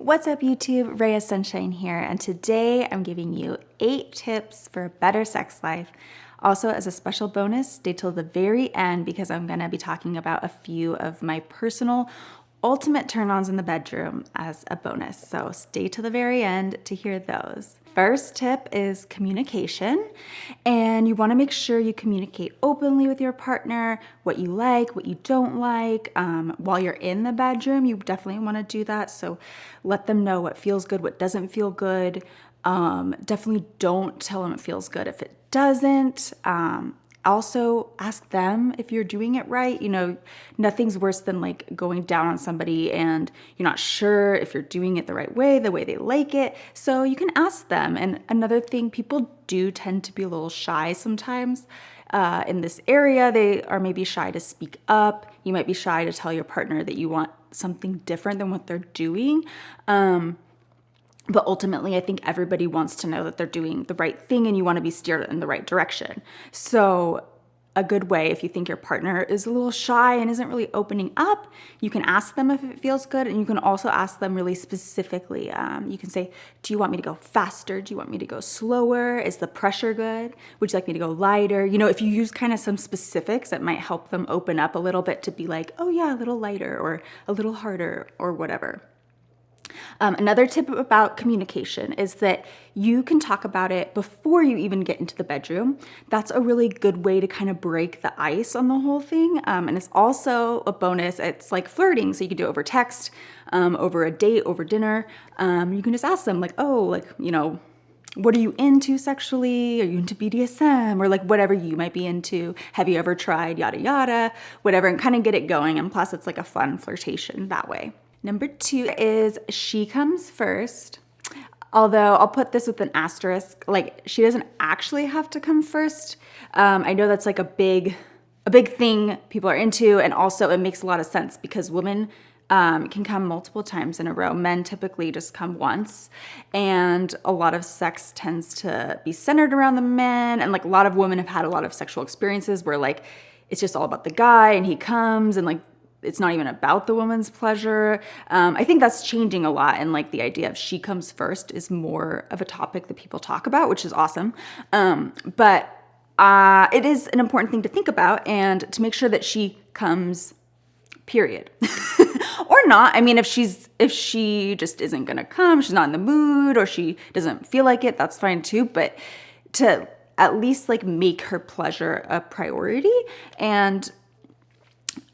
What's up YouTube? Rhea Sunshine here, and today I'm giving you 8 tips for a better sex life. Also, as a special bonus, stay till the very end because I'm going to be talking about a few of my personal ultimate turn-ons in the bedroom as a bonus. So stay till the very end to hear those. First tip is communication, and you want to make sure you communicate openly with your partner, what you like, what you don't like. While you're in the bedroom, you definitely want to do that. So let them know what feels good, what doesn't feel good. Definitely don't tell them it feels good if it doesn't. Also ask them if you're doing it right. You know, nothing's worse than like going down on somebody and you're not sure if you're doing it the way they like it. So you can ask them. And another thing, people do tend to be a little shy sometimes. In this area, they are maybe shy to speak up. You might be shy to tell your partner that you want something different than what they're doing. But ultimately, I think everybody wants to know that they're doing the right thing and you want to be steered in the right direction. So a good way, if you think your partner is a little shy and isn't really opening up, you can ask them if it feels good. And you can also ask them really specifically. You can say, do you want me to go faster? Do you want me to go slower? Is the pressure good? Would you like me to go lighter? You know, if you use kind of some specifics, that might help them open up a little bit to be like, oh yeah, a little lighter or a little harder or whatever. Another tip about communication is that you can talk about it before you even get into the bedroom. That's a really good way to kind of break the ice on the whole thing. And it's also a bonus. It's like flirting. So you can do it over text, over a date, over dinner. You can just ask them like, oh, like, you know, what are you into sexually? Are you into BDSM or like whatever you might be into? Have you ever tried yada, yada, whatever, and kind of get it going. And plus it's like a fun flirtation that way. Number 2 is she comes first. Although I'll put this with an asterisk, like she doesn't actually have to come first. I know that's like a big thing people are into, and also it makes a lot of sense because women can come multiple times in a row. Men typically just come once, and a lot of sex tends to be centered around the men, and like a lot of women have had a lot of sexual experiences where like it's just all about the guy and he comes and like it's not even about the woman's pleasure. I think that's changing a lot. And like the idea of she comes first is more of a topic that people talk about, which is awesome. But it is an important thing to think about and to make sure that she comes, period. Or not. I mean, if she just isn't going to come, she's not in the mood, or she doesn't feel like it, that's fine too. But to at least like make her pleasure a priority. And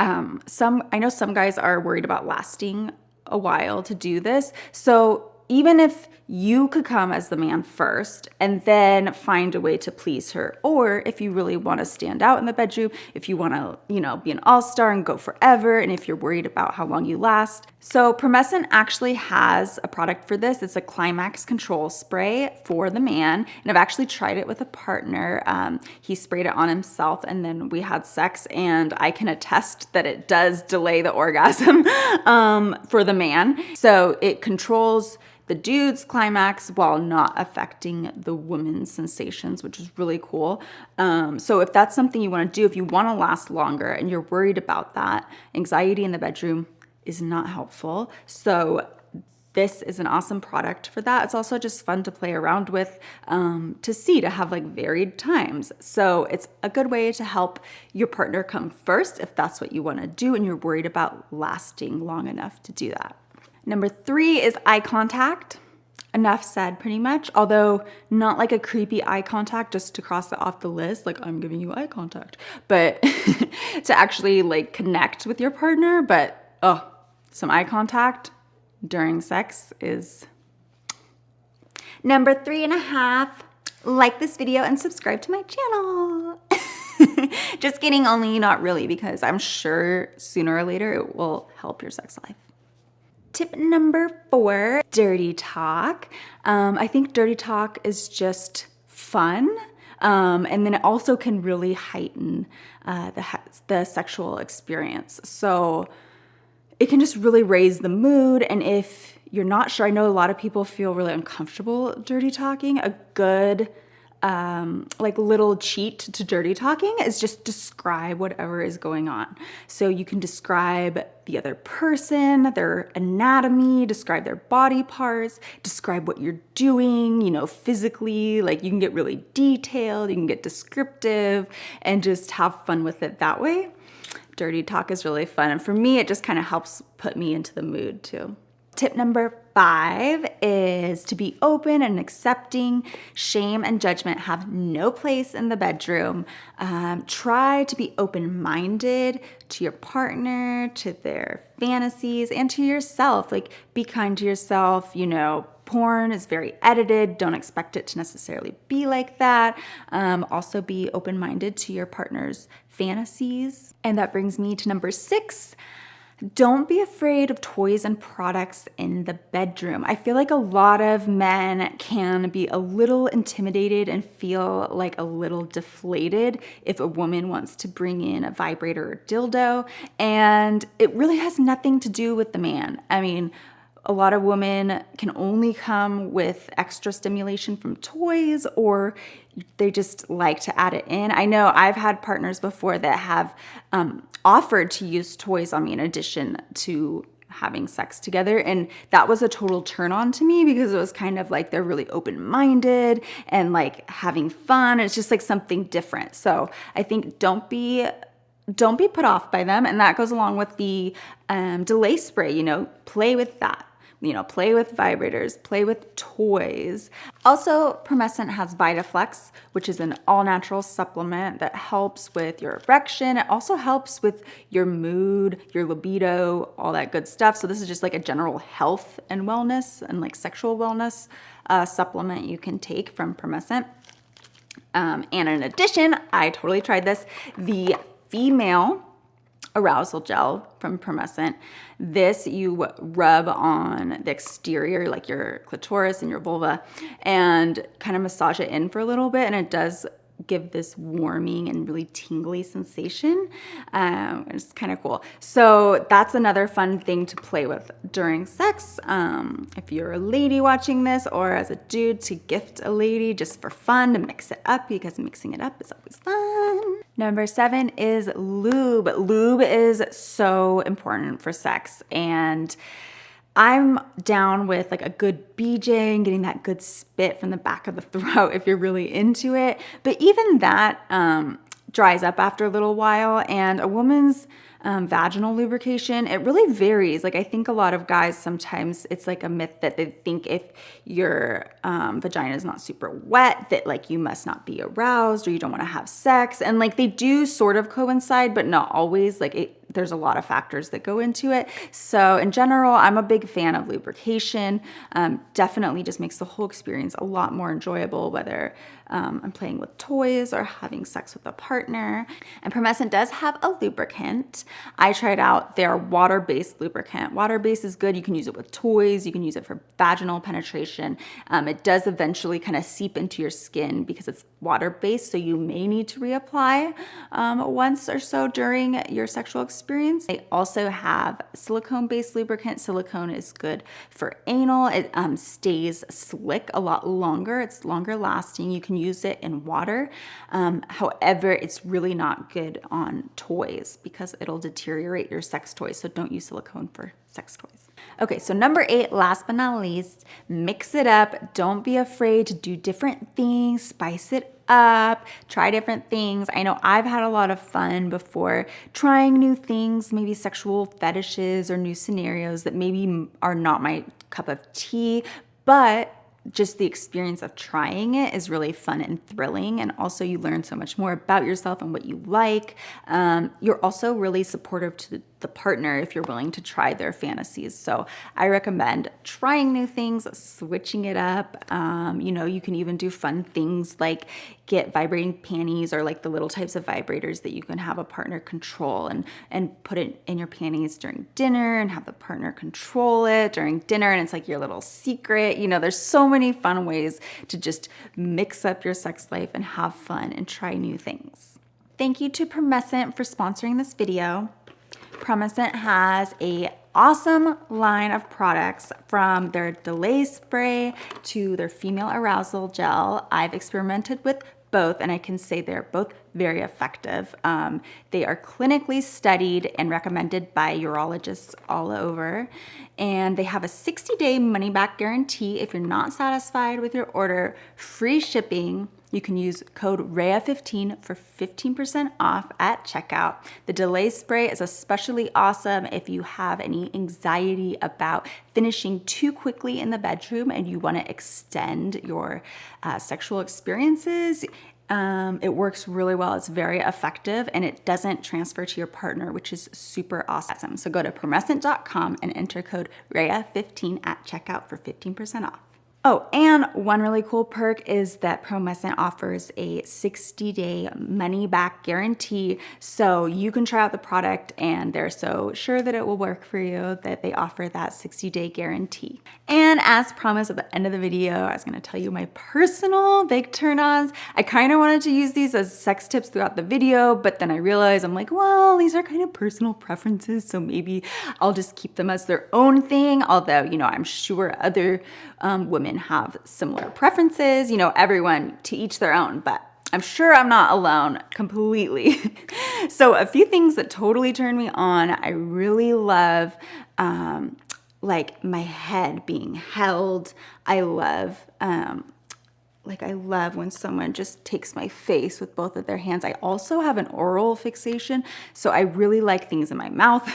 I know some guys are worried about lasting a while to do this. So even if you could come as the man first and then find a way to please her, or if you really want to stand out in the bedroom, if you want to, you know, be an all-star and go forever, and if you're worried about how long you last. So Promescent actually has a product for this. It's a climax control spray for the man, and I've actually tried it with a partner. He sprayed it on himself and then we had sex, and I can attest that it does delay the orgasm for the man. So it controls the dude's climax while not affecting the woman's sensations, which is really cool. So if that's something you want to do, if you want to last longer and you're worried about that, anxiety in the bedroom is not helpful. So this is an awesome product for that. It's also just fun to play around with, to have like varied times. So it's a good way to help your partner come first if that's what you want to do and you're worried about lasting long enough to do that. Number 3 is eye contact. Enough said, pretty much. Although not like a creepy eye contact just to cross it off the list, like I'm giving you eye contact, but to actually like connect with your partner. But some eye contact during sex is number 3.5. Like this video and subscribe to my channel. Just kidding, only not really, because I'm sure sooner or later it will help your sex life. Tip number 4, dirty talk. I think dirty talk is just fun. And then it also can really heighten the sexual experience. So it can just really raise the mood. And if you're not sure, I know a lot of people feel really uncomfortable dirty talking. A good like little cheat to dirty talking is just describe whatever is going on. So you can describe the other person, their anatomy, describe their body parts, describe what you're doing, you know, physically. Like you can get really detailed, you can get descriptive, and just have fun with it that way. Dirty talk is really fun. And for me, it just kind of helps put me into the mood too. Tip number 5 is to be open and accepting. Shame and judgment have no place in the bedroom. Try to be open-minded to your partner, to their fantasies, and to yourself. Like, be kind to yourself. You know, porn is very edited. Don't expect it to necessarily be like that. Also be open-minded to your partner's fantasies. And that brings me to number 6. Don't be afraid of toys and products in the bedroom. I feel like a lot of men can be a little intimidated and feel like a little deflated if a woman wants to bring in a vibrator or dildo, and it really has nothing to do with the man. I mean, a lot of women can only come with extra stimulation from toys, or they just like to add it in. I know I've had partners before that have offered to use toys on me in addition to having sex together, and that was a total turn on to me because it was kind of like they're really open-minded and like having fun. It's just like something different. So I think don't be put off by them, and that goes along with the delay spray. You know, play with that. You know, play with vibrators, play with toys. Also, Promescent has VitaFlex, which is an all-natural supplement that helps with your erection. It also helps with your mood, your libido, all that good stuff. So this is just like a general health and wellness and like sexual wellness supplement you can take from Promescent. And in addition, I totally tried this, the female arousal gel from Promescent. This you rub on the exterior, like your clitoris and your vulva, and kind of massage it in for a little bit, and it does give this warming and really tingly sensation. It's kind of cool. So that's another fun thing to play with during sex. If you're a lady watching this, or as a dude, to gift a lady just for fun, to mix it up, because mixing it up is always fun. Number 7 is lube. Lube is so important for sex, and I'm down with like a good BJ and getting that good spit from the back of the throat if you're really into it. But even that dries up after a little while, and a woman's vaginal lubrication, it really varies. Like, I think a lot of guys, sometimes it's like a myth that they think if your vagina is not super wet, that like you must not be aroused or you don't want to have sex. And like they do sort of coincide, but not always. Like there's a lot of factors that go into it. So in general, I'm a big fan of lubrication. Definitely just makes the whole experience a lot more enjoyable, whether I'm playing with toys or having sex with a partner. And Promescent does have a lubricant. I tried out their water-based lubricant. Water-based is good. You can use it with toys. You can use it for vaginal penetration. It does eventually kind of seep into your skin because it's water-based, so you may need to reapply once or so during your sexual experience. They also have silicone-based lubricant. Silicone is good for anal. It stays slick a lot longer. It's longer lasting. You can use it in water. However, it's really not good on toys because it'll deteriorate your sex toys. So don't use silicone for sex toys. Okay, so number 8, last but not least, mix it up. Don't be afraid to do different things, spice it up, try different things. I know I've had a lot of fun before trying new things, maybe sexual fetishes or new scenarios that maybe are not my cup of tea, but just the experience of trying it is really fun and thrilling. And also you learn so much more about yourself and what you like. You're also really supportive to the partner if you're willing to try their fantasies. So I recommend trying new things, switching it up. You can even do fun things like get vibrating panties, or like the little types of vibrators that you can have a partner control, and put it in your panties during dinner and have the partner control it during dinner. And it's like your little secret. There's so many fun ways to just mix up your sex life and have fun and try new things. Thank you to Promescent for sponsoring this video. Promescent has a awesome line of products, from their delay spray to their female arousal gel. I've experimented with both, and I can say they're both very effective. They are clinically studied and recommended by urologists all over, and they have a 60-day money-back guarantee. If you're not satisfied with your order, free shipping. You can use code RHEA15 for 15% off at checkout. The delay spray is especially awesome if you have any anxiety about finishing too quickly in the bedroom and you want to extend your sexual experiences. It works really well. It's very effective, and it doesn't transfer to your partner, which is super awesome. So go to promescent.com and enter code RHEA15 at checkout for 15% off. Oh, and one really cool perk is that Promescent offers a 60-day money-back guarantee. So you can try out the product, and they're so sure that it will work for you that they offer that 60-day guarantee. And as promised, at the end of the video, I was gonna tell you my personal big turn-ons. I kind of wanted to use these as sex tips throughout the video, but then I realized I'm like, well, these are kind of personal preferences, so maybe I'll just keep them as their own thing. Although, you know, I'm sure other women have similar preferences, you know, everyone to each their own, but I'm sure I'm not alone completely. So a few things that totally turn me on. I really love like my head being held. I love when someone just takes my face with both of their hands. I also have an oral fixation, so I really like things in my mouth.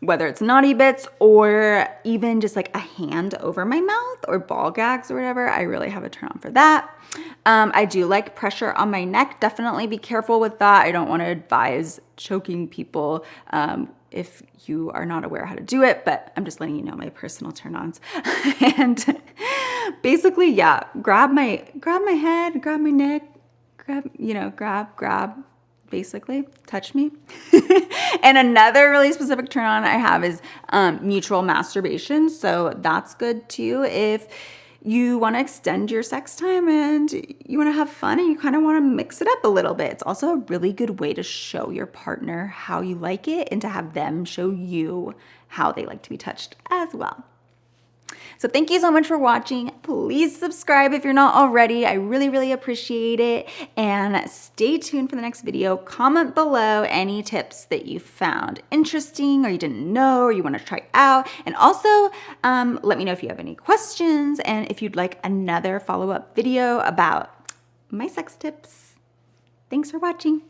Whether it's naughty bits or even just like a hand over my mouth or ball gags or whatever, I really have a turn on for that. I do like pressure on my neck. Definitely be careful with that. I don't want to advise choking people if you are not aware how to do it, but I'm just letting you know my personal turn-ons. And basically, yeah, grab my head, grab my neck, grab, basically touch me. And another really specific turn on I have is mutual masturbation. So that's good too if you want to extend your sex time and you want to have fun and you kind of want to mix it up a little bit. It's also a really good way to show your partner how you like it and to have them show you how they like to be touched as well. So thank you so much for watching. Please subscribe if you're not already. I really, really appreciate it. And stay tuned for the next video. Comment below any tips that you found interesting or you didn't know or you want to try out. And also let me know if you have any questions and if you'd like another follow-up video about my sex tips. Thanks for watching.